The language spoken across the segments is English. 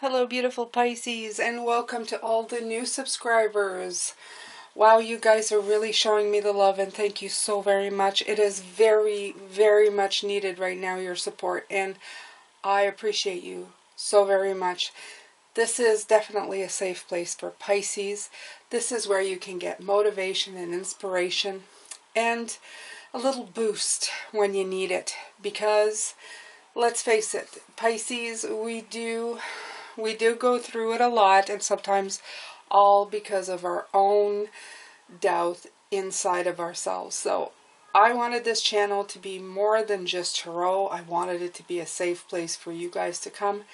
Hello, beautiful Pisces, and welcome to all the new subscribers. Wow, you guys are really showing me the love, and thank you so very much. It is very, very much needed right now, your support, and I appreciate you so very much. This is definitely a safe place for Pisces. This is where you can get motivation and inspiration and a little boost when you need it, because let's face it, Pisces, we do go through it a lot, and sometimes all because of our own doubt inside of ourselves. So I wanted this channel to be more than just tarot. I wanted it to be a safe place for you guys to come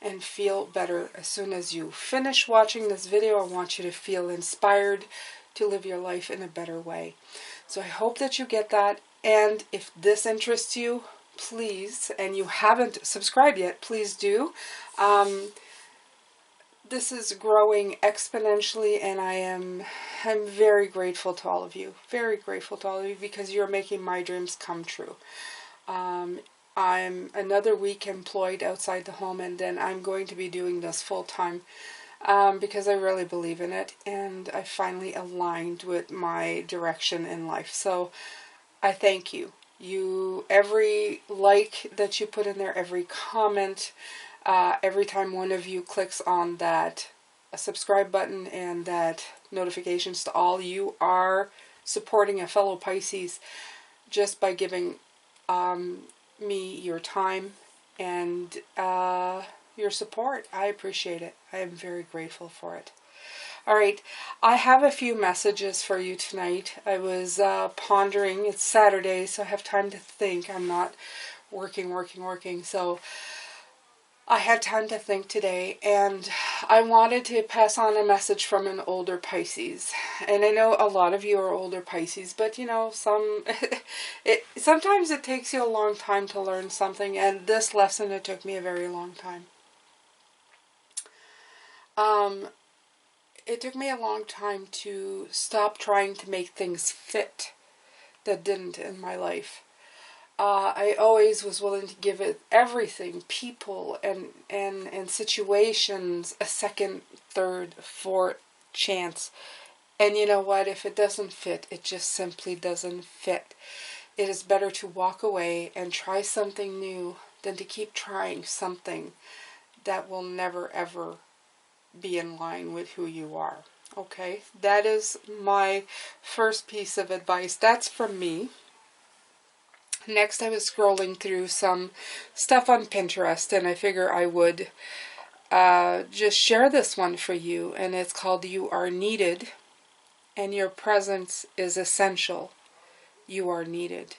and feel better. As soon as you finish watching this video, I want you to feel inspired to live your life in a better way. So I hope that you get that, and if this interests you, please, and you haven't subscribed yet, please do. This is growing exponentially, and I'm very grateful to all of you. Very grateful to all of you, because you're making my dreams come true. I'm another week employed outside the home, and then I'm going to be doing this full time because I really believe in it, and I finally aligned with my direction in life. So I thank you. Every like that you put in there, every comment, every time one of you clicks on that subscribe button and that notifications to all, you are supporting a fellow Pisces just by giving me your time and your support. I appreciate it. I am very grateful for it. Alright, I have a few messages for you tonight. I was pondering. It's Saturday, so I have time to think. I'm not working. So I had time to think today, and I wanted to pass on a message from an older Pisces. And I know a lot of you are older Pisces, but you know, sometimes it takes you a long time to learn something, and this lesson, it took me a very long time. It took me a long time to stop trying to make things fit that didn't in my life. I always was willing to give it everything, people and situations, a second, third, fourth chance. And you know what? If it doesn't fit, it just simply doesn't fit. It is better to walk away and try something new than to keep trying something that will never ever be in line with who you are. Okay, that is my first piece of advice. That's from me. Next, I was scrolling through some stuff on Pinterest, and I figure I would just share this one for you, and it's called You Are Needed, and your presence is essential. You are needed.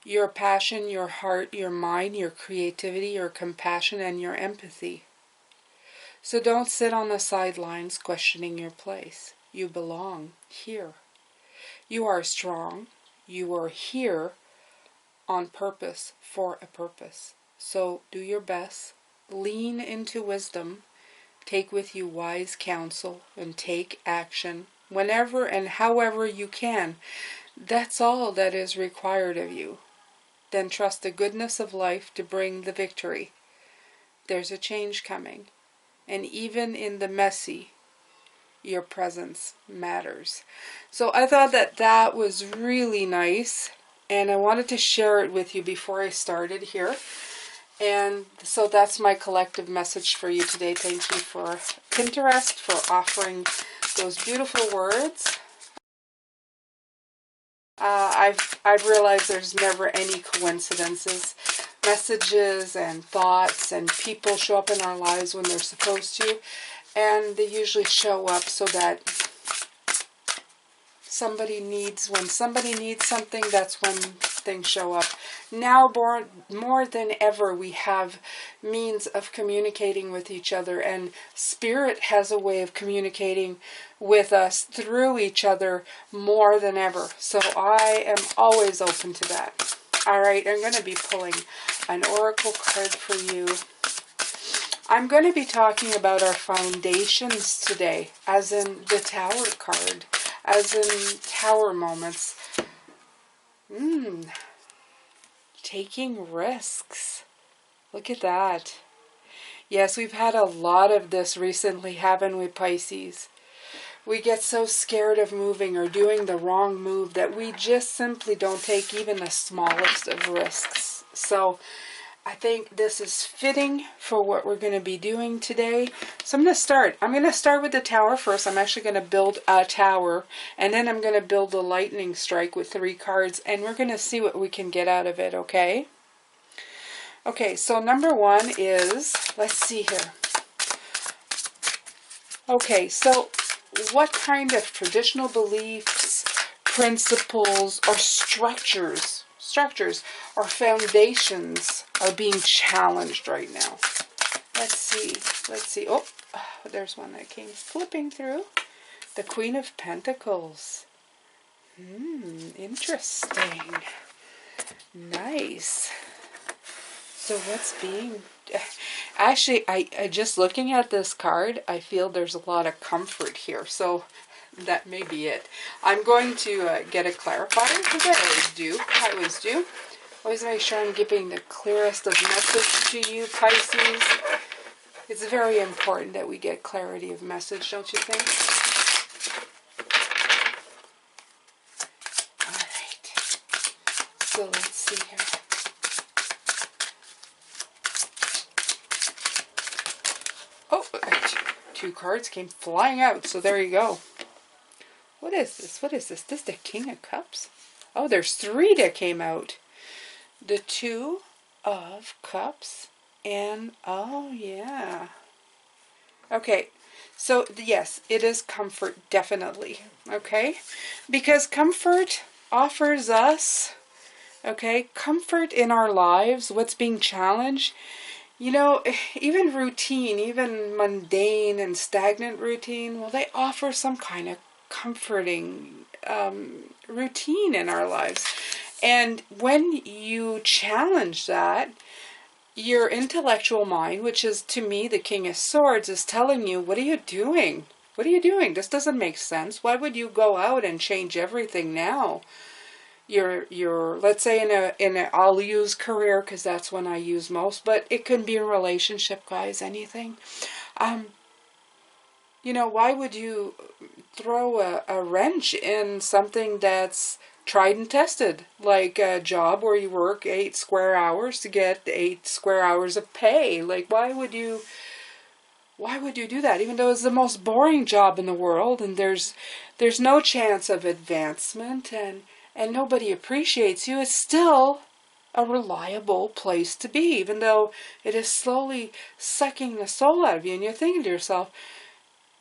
Your passion, your heart, your mind, your creativity, your compassion, and your empathy. So don't sit on the sidelines questioning your place. You belong here. You are strong. You are here on purpose, for a purpose. So do your best. Lean into wisdom. Take with you wise counsel and take action whenever and however you can. That's all that is required of you. Then trust the goodness of life to bring the victory. There's a change coming. And even in the messy, your presence matters. So I thought that that was really nice, and I wanted to share it with you before I started here. And so that's my collective message for you today. Thank you for Pinterest for offering those beautiful words. I've realized there's never any coincidences. Messages and thoughts and people show up in our lives when they're supposed to, and they usually show up so that when somebody needs something, that's when things show up. Now more than ever, we have means of communicating with each other, and Spirit has a way of communicating with us through each other more than ever. So I am always open to that. Alright, I'm going to be pulling an oracle card for you. I'm going to be talking about our foundations today, as in the Tower card, as in Tower moments. Taking risks. Look at that. Yes, we've had a lot of this recently, haven't we, Pisces? We get so scared of moving or doing the wrong move that we just simply don't take even the smallest of risks. So I think this is fitting for what we're going to be doing today. So I'm going to start. I'm going to start with the tower first. I'm actually going to build a tower, and then I'm going to build a lightning strike with 3 cards, and we're going to see what we can get out of it, okay? Okay, so number 1 is, let's see here. Okay, so what kind of traditional beliefs, principles, or structures or foundations are being challenged right now? Let's see. Oh, there's one that came flipping through. The Queen of Pentacles. Interesting. Nice. So what's being... Actually, I just looking at this card, I feel there's a lot of comfort here. So that may be it. I'm going to get a clarifier, because I always do. Always make sure I'm giving the clearest of message to you, Pisces. It's very important that we get clarity of message, don't you think? Alright. So let's see here. Oh, 2 cards came flying out, so there you go. What is this? What is this? This is the King of Cups? Oh, there's 3 that came out. The 2 of Cups and, oh yeah. Okay, so yes, it is comfort, definitely, okay? Because comfort offers us, okay, comfort in our lives, what's being challenged. You know, even routine, even mundane and stagnant routine, well, they offer some kind of comforting routine in our lives. And when you challenge that, your intellectual mind, which is to me the King of Swords, is telling you, what are you doing? What are you doing? This doesn't make sense. Why would you go out and change everything now? Your let's say in a I'll use career because that's when I use most, but it could be a relationship, guys, anything. You know, why would you throw a wrench in something that's tried and tested, like a job where you work 8 square hours to get 8 square hours of pay? Like, why would you do that, even though it's the most boring job in the world, and there's no chance of advancement, and nobody appreciates you? It's still a reliable place to be, even though it is slowly sucking the soul out of you, and you're thinking to yourself,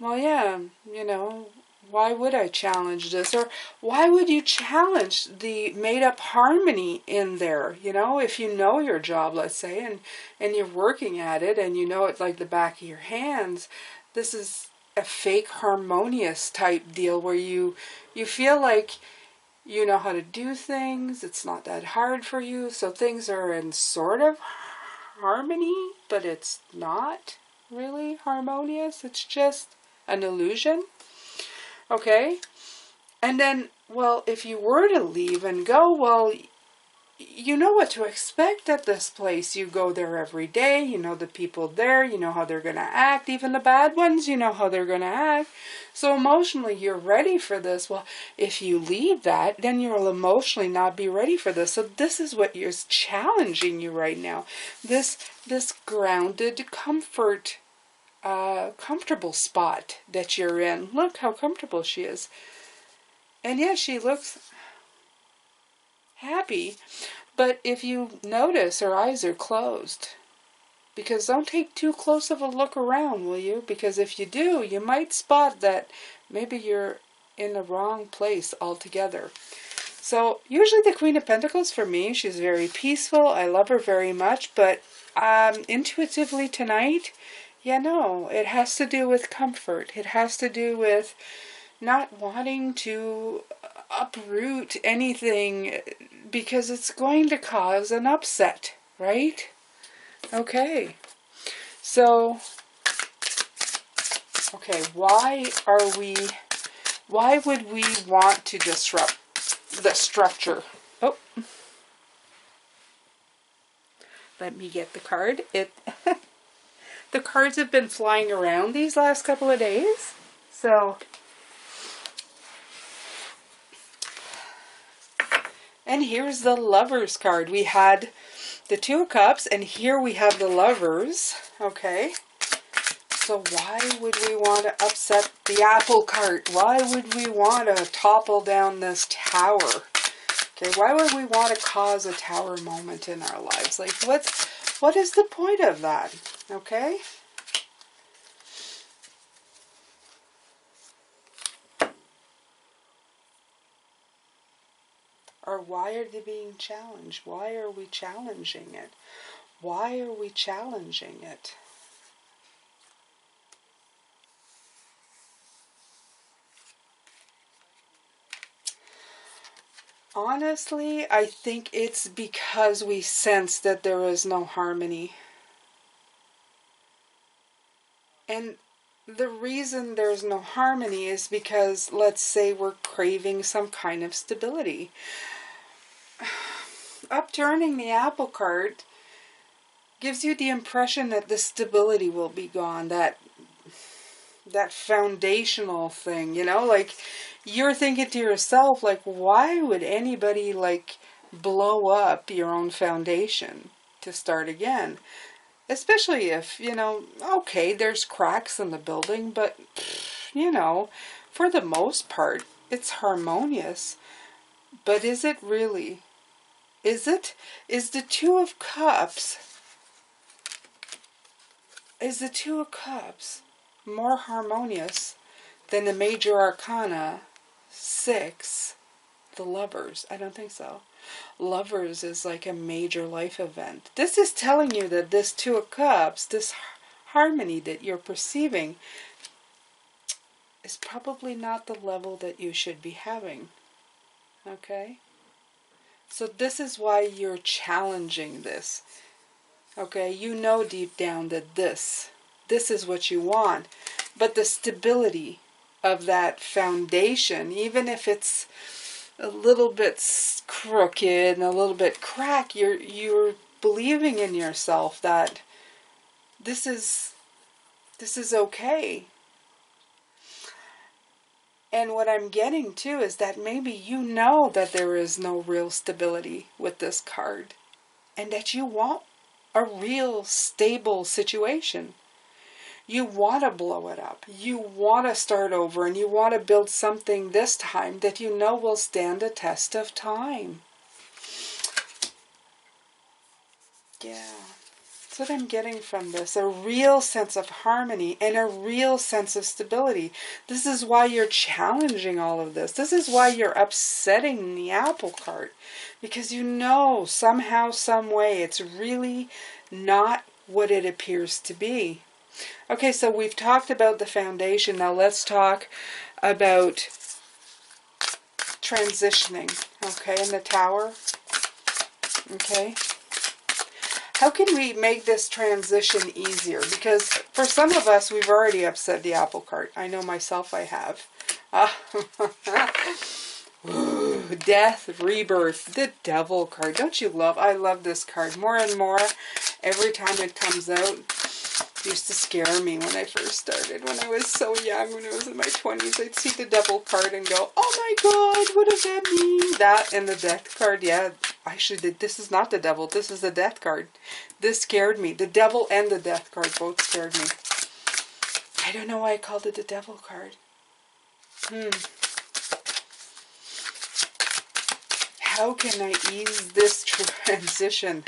well, yeah, you know, why would I challenge this? Or why would you challenge the made-up harmony in there? You know, if you know your job, let's say, and you're working at it, and you know it like the back of your hands, this is a fake harmonious type deal where you feel like you know how to do things. It's not that hard for you. So things are in sort of harmony, but it's not really harmonious. It's just an illusion. Okay? And then, well, if you were to leave and go, well, you know what to expect at this place. You go there every day. You know the people there. You know how they're going to act. Even the bad ones, you know how they're going to act. So emotionally, you're ready for this. Well, if you leave that, then you'll emotionally not be ready for this. So this is what is challenging you right now. This grounded comfort, comfortable spot that you're in. Look how comfortable she is. And yes, she looks happy, but if you notice, her eyes are closed. Because don't take too close of a look around, will you? Because if you do, you might spot that maybe you're in the wrong place altogether. So usually the Queen of Pentacles, for me, she's very peaceful. I love her very much, but intuitively tonight, yeah, no, it has to do with comfort. It has to do with not wanting to uproot anything because it's going to cause an upset, right? Okay. So, okay, why would we want to disrupt the structure? Oh, let me get the card. the cards have been flying around these last couple of days. So, and here's the Lovers card. We had the Two of Cups, and here we have the Lovers. Okay. So why would we want to upset the apple cart? Why would we want to topple down this tower? Okay, why would we want to cause a tower moment in our lives? Like, what is the point of that? Okay? Or why are they being challenged? Why are we challenging it? Why are we challenging it? Honestly, I think it's because we sense that there is no harmony. And the reason there's no harmony is because, let's say, we're craving some kind of stability. Upturning the apple cart gives you the impression that the stability will be gone, that foundational thing, you know, like you're thinking to yourself, like, why would anybody like blow up your own foundation to start again? Especially if, you know, okay, there's cracks in the building, but, you know, for the most part, it's harmonious. But is it really? Is it? Is the Two of Cups more harmonious than the Major Arcana 6, the Lovers? I don't think so. Lovers is like a major life event. This is telling you that this Two of Cups, this harmony that you're perceiving, is probably not the level that you should be having. Okay? So this is why you're challenging this. Okay? You know deep down that this is what you want. But the stability of that foundation, even if it's a little bit crooked and a little bit cracked, you're believing in yourself that this is okay. And what I'm getting to is that maybe you know that there is no real stability with this card, and that you want a real stable situation. You want to blow it up. You want to start over, and you want to build something this time that you know will stand the test of time. Yeah, that's what I'm getting from this. A real sense of harmony and a real sense of stability. This is why you're challenging all of this. This is why you're upsetting the apple cart. Because you know somehow, some way, it's really not what it appears to be. Okay, so we've talked about the foundation. Now let's talk about transitioning, okay, in the tower. Okay. How can we make this transition easier? Because for some of us, we've already upset the apple cart. I know myself I have. Death, rebirth, the Devil card. Don't you love? I love this card more and more every time it comes out. It used to scare me when I first started. When I was so young, when I was in my 20s, I'd see the Devil card and go, oh my God, what does that mean? That and the Death card, yeah, this is not the Devil, this is the Death card. This scared me. The Devil and the Death card both scared me. I don't know why I called it the Devil card. How can I ease this transition?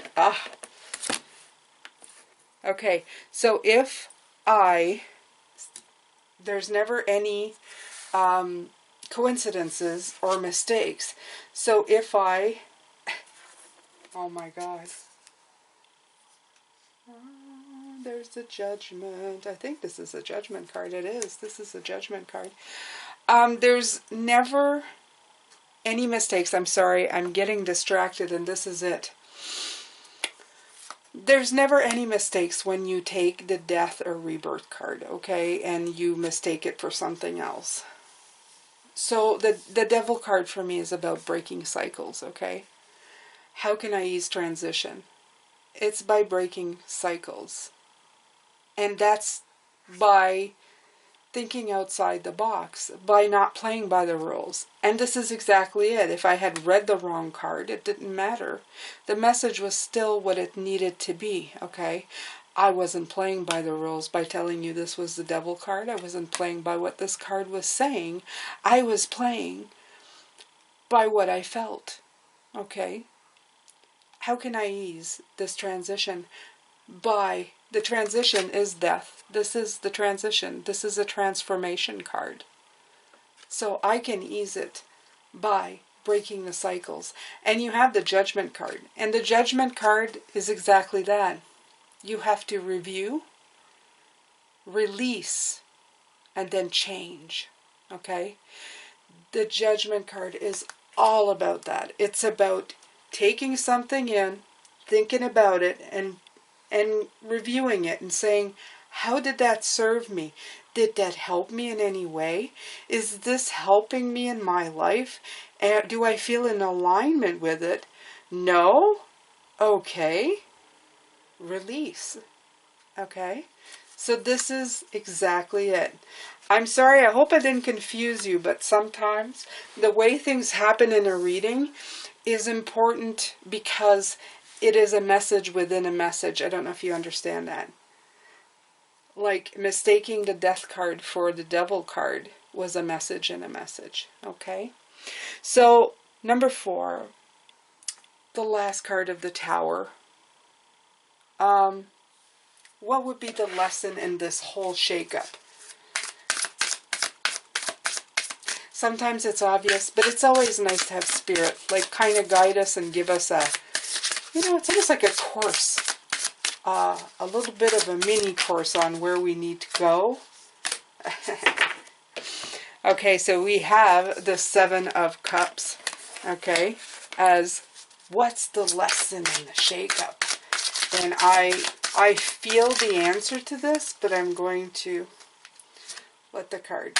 Okay, so if there's never any coincidences or mistakes. So if oh my God. There's the Judgment. I think this is a Judgment card. It is. This is a Judgment card. There's never any mistakes. I'm sorry. I'm getting distracted and this is it. There's never any mistakes when you take the Death or Rebirth card, okay, and you mistake it for something else. So the Devil card for me is about breaking cycles, okay? How can I ease transition? It's by breaking cycles. And that's by thinking outside the box, by not playing by the rules. And this is exactly it. If I had read the wrong card, it didn't matter. The message was still what it needed to be, okay? I wasn't playing by the rules by telling you this was the devil card. I wasn't playing by what this card was saying. I was playing by what I felt, okay? How can I ease this transition? By the transition is death. This is the transition. This is a transformation card. So I can ease it by breaking the cycles. And you have the judgment card. And the judgment card is exactly that. You have to review, release, and then change. Okay? The judgment card is all about that. It's about taking something in, thinking about it, and reviewing it and saying, how did that serve me? Did that help me in any way? Is this helping me in my life? And do I feel in alignment with it? No? Okay. Release. Okay? So this is exactly it. I'm sorry, I hope I didn't confuse you, but sometimes the way things happen in a reading is important because it is a message within a message. I don't know if you understand that. Like mistaking the death card for the devil card was a message in a message. Okay? So, number 4, the last card of the Tower. What would be the lesson in this whole shakeup? Sometimes it's obvious, but it's always nice to have spirit, like kind of guide us and give us a, it's almost like a course, a little bit of a mini course on where we need to go. Okay, so we have the 7 of Cups, okay, as what's the lesson in the shakeup? And I feel the answer to this, but I'm going to let the card,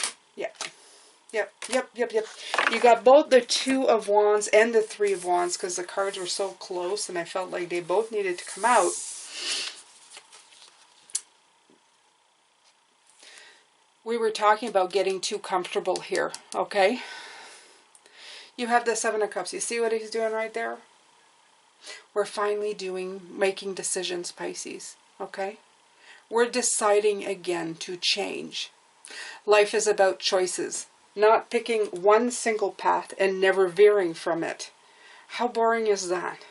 Yep. You got both the 2 of Wands and the 3 of Wands because the cards were so close and I felt like they both needed to come out. We were talking about getting too comfortable here, okay? You have the 7 of Cups. You see what he's doing right there? We're finally making decisions, Pisces, okay? We're deciding again to change. Life is about choices. Not picking one single path and never veering from it. How boring is that?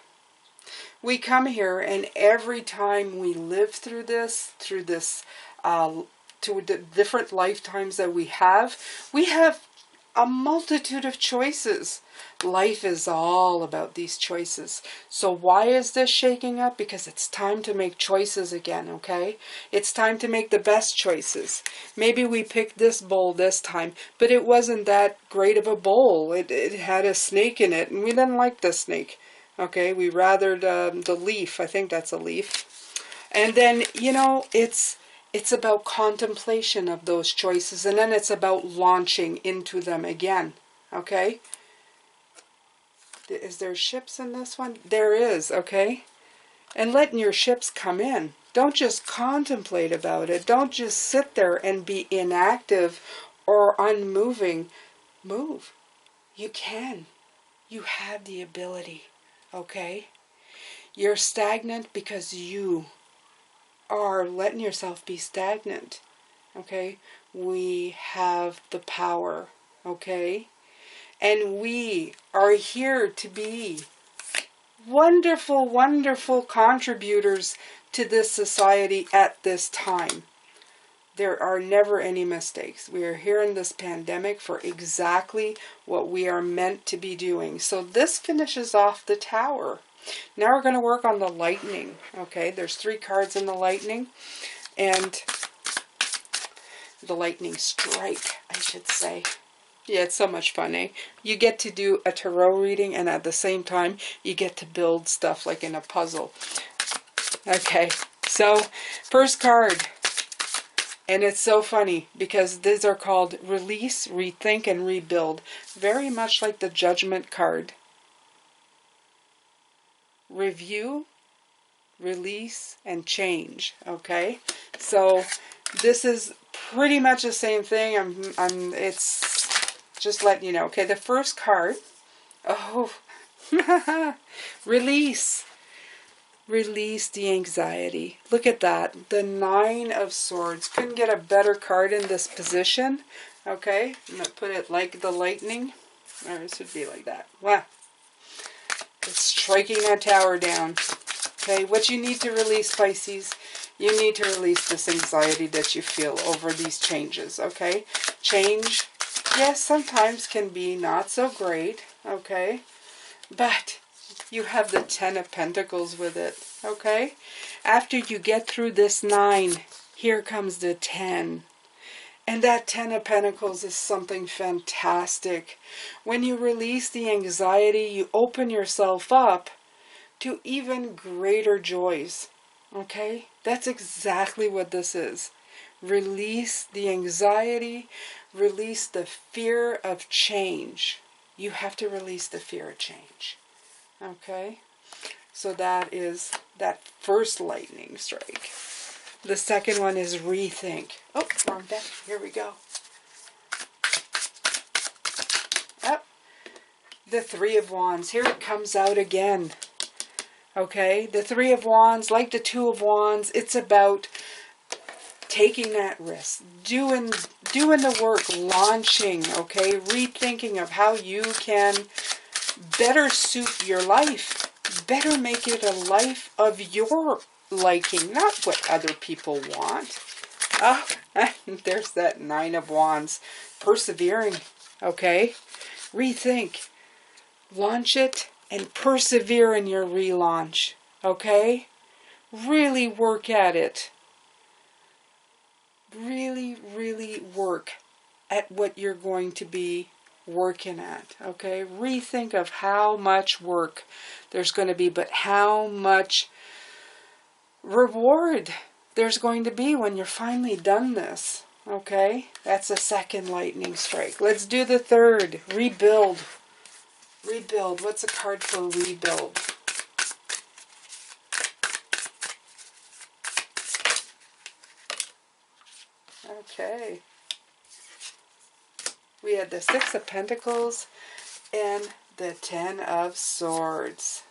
We come here and every time we live through this, to the different lifetimes that we have a multitude of choices. Life is all about these choices. So why is this shaking up? Because it's time to make choices again, okay? It's time to make the best choices. Maybe we picked this bowl this time, but it wasn't that great of a bowl. It had a snake in it, and we didn't like the snake. Okay, we rathered the leaf. I think that's a leaf. And then, it's about contemplation of those choices, and then it's about launching into them again, okay? Is there ships in this one? There is, okay? And letting your ships come in. Don't just contemplate about it. Don't just sit there and be inactive or unmoving. Move. You can. You have the ability, okay? You're stagnant because you are letting yourself be stagnant, okay? We have the power, okay? And we are here to be wonderful, wonderful contributors to this society at this time. There are never any mistakes. We are here in this pandemic for exactly what we are meant to be doing. So this finishes off the Tower. Now we're going to work on the Lightning. Okay, there's 3 cards in the Lightning. And the Lightning Strike, I should say. Yeah, it's so much fun, eh? You get to do a tarot reading, and at the same time, you get to build stuff like in a puzzle. Okay, so first card. And it's so funny because these are called Release, Rethink, and Rebuild. Very much like the Judgment card. Review, release, and change. Okay, so this is pretty much the same thing. It's just letting you know. Okay, the first card. Oh, release. Release the anxiety. Look at that. The 9 of Swords. Couldn't get a better card in this position. Okay, I'm going to put it like the lightning. Or it should be like that. Wow. It's striking that tower down. Okay, what you need to release, Pisces, you need to release this anxiety that you feel over these changes. Okay, change, yes, sometimes can be not so great. Okay, but you have the 10 of Pentacles with it. Okay, after you get through this 9, here comes the 10. And that 10 of Pentacles is something fantastic. When you release the anxiety, you open yourself up to even greater joys. Okay? That's exactly what this is. Release the anxiety, release the fear of change. You have to release the fear of change. Okay? So that is that first lightning strike. The second one is rethink. Oh, wrong deck. Here we go. Up. The 3 of Wands. Here it comes out again. Okay, the 3 of Wands, like the 2 of Wands, it's about taking that risk, doing the work, launching, okay, rethinking of how you can better suit your life, better make it a life of your liking, not what other people want. Oh, there's that 9 of Wands, persevering, okay, rethink, launch it, and persevere in your relaunch, okay? Really work at it. Really, really work at what you're going to be working at, okay? Rethink of how much work there's going to be, but how much reward there's going to be when you're finally done this, okay? That's the second lightning strike. Let's do the third, rebuild. Rebuild. What's a card for rebuild? Okay. We had the 6 of Pentacles and the 10 of Swords.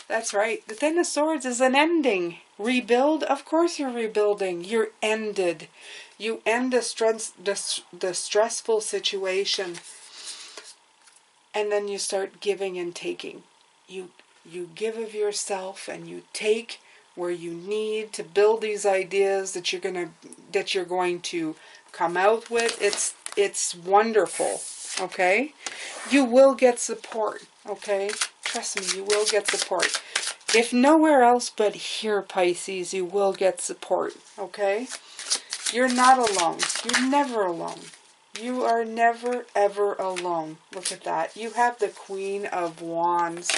That's right. The 10 of Swords is an ending. Rebuild? Of course you're rebuilding. You're ended. You end the stressful situation. And then you start giving and taking. You give of yourself and you take where you need to build these ideas that you're going to come out with. It's wonderful. Okay? You will get support. Okay? Trust me, you will get support. If nowhere else but here, Pisces, you will get support. Okay? You're not alone. You're never alone. You are never, ever alone. Look at that. You have the Queen of Wands.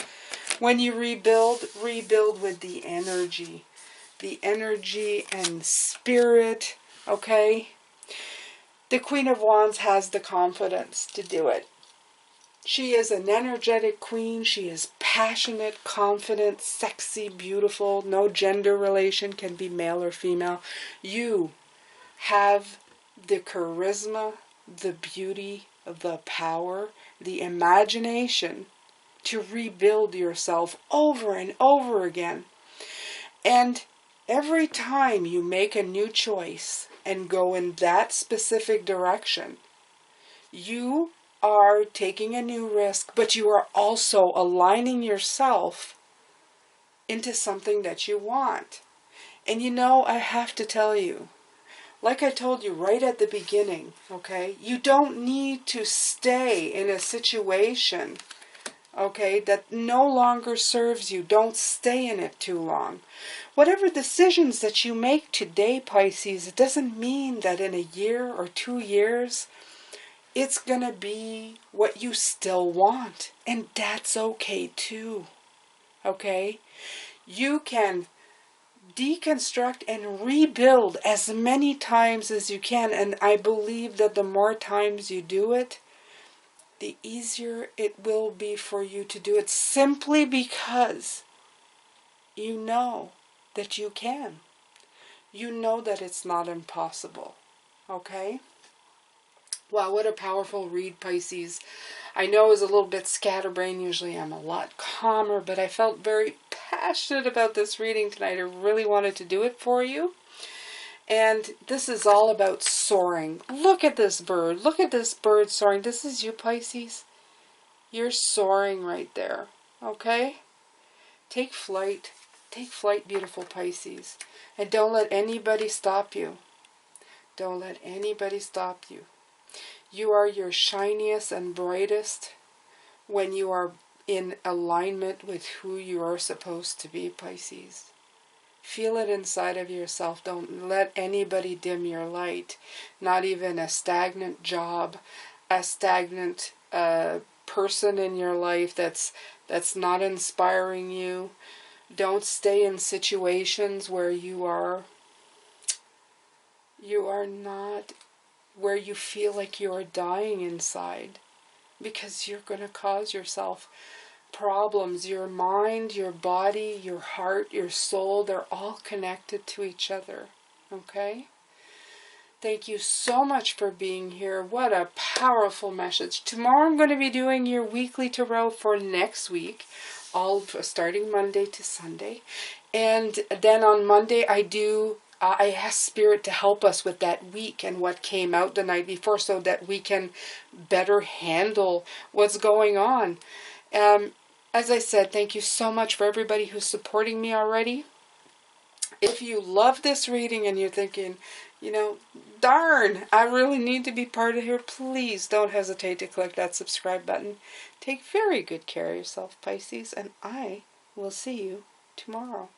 When you rebuild, rebuild with the energy. The energy and spirit, okay? The Queen of Wands has the confidence to do it. She is an energetic queen. She is passionate, confident, sexy, beautiful. No gender relation, can be male or female. You have the charisma, the beauty, the power, the imagination to rebuild yourself over and over again. And every time you make a new choice and go in that specific direction, you are taking a new risk, but you are also aligning yourself into something that you want. And you know, I have to tell you, like I told you right at the beginning, okay, you don't need to stay in a situation, okay, that no longer serves you. Don't stay in it too long. Whatever decisions that you make today, Pisces, it doesn't mean that in a year or 2 years, it's going to be what you still want. And that's okay too, okay? You can deconstruct and rebuild as many times as you can, and I believe that the more times you do it, the easier it will be for you to do it, simply because you know that you can. You know that it's not impossible. Okay? Wow, what a powerful read, Pisces. I know I was a little bit scatterbrained. Usually I'm a lot calmer, but I felt very passionate about this reading tonight. I really wanted to do it for you. And this is all about soaring. Look at this bird. Look at this bird soaring. This is you, Pisces. You're soaring right there. Okay? Take flight. Take flight, beautiful Pisces. And don't let anybody stop you. Don't let anybody stop you. You are your shiniest and brightest when you are in alignment with who you are supposed to be, Pisces. Feel it inside of yourself. Don't let anybody dim your light. Not even a stagnant job, a stagnant person in your life that's not inspiring you. Don't stay in situations where you are not, where you feel like you are dying inside, because you're going to cause yourself problems. Your mind, your body, your heart, your soul, they're all connected to each other. Okay? Thank you so much for being here. What a powerful message. Tomorrow I'm going to be doing your weekly tarot for next week, all starting Monday to Sunday. And then on Monday I ask Spirit to help us with that week and what came out the night before, so that we can better handle what's going on. As I said, thank you so much for everybody who's supporting me already. If you love this reading and you're thinking, darn, I really need to be part of here, please don't hesitate to click that subscribe button. Take very good care of yourself, Pisces, and I will see you tomorrow.